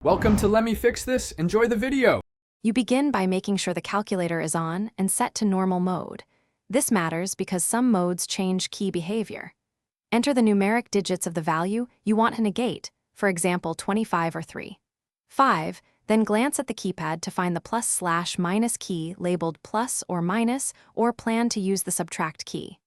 Welcome to Let Me Fix This. Enjoy the video. You begin by making sure the calculator is on and set to normal mode. This matters because some modes change key behavior. Enter the numeric digits of the value you want to negate, for example 25 or 3. 5, then glance at the keypad to find the +/- key labeled plus or minus, or plan to use the subtract key.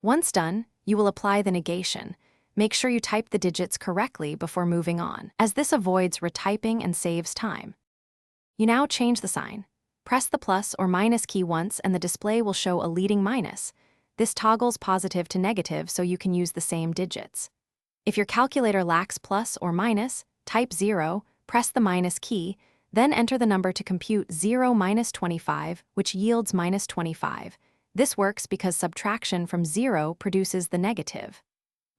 Once done, you will apply the negation. Make sure you type the digits correctly before moving on, as this avoids retyping and saves time. You now change the sign. Press the plus or minus key once and the display will show a leading minus. This toggles positive to negative so you can use the same digits. If your calculator lacks plus or minus, type 0, press the minus key, then enter the number to compute 0 minus 25, which yields minus 25. This works because subtraction from 0 produces the negative.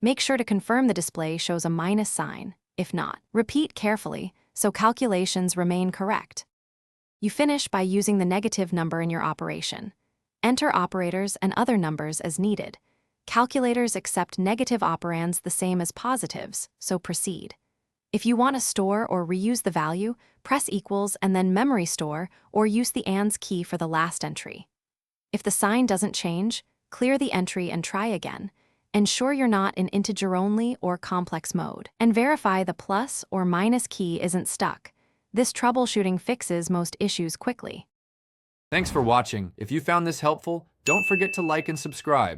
Make sure to confirm the display shows a minus sign. If not, repeat carefully so calculations remain correct. You finish by using the negative number in your operation. Enter operators and other numbers as needed. Calculators accept negative operands the same as positives, so proceed. If you want to store or reuse the value, press equals and then memory store or use the ands key for the last entry. If the sign doesn't change, clear the entry and try again. Ensure you're not in integer-only or complex mode, and verify the plus or minus key isn't stuck. This troubleshooting fixes most issues quickly. Thanks for watching. If you found this helpful, don't forget to like and subscribe.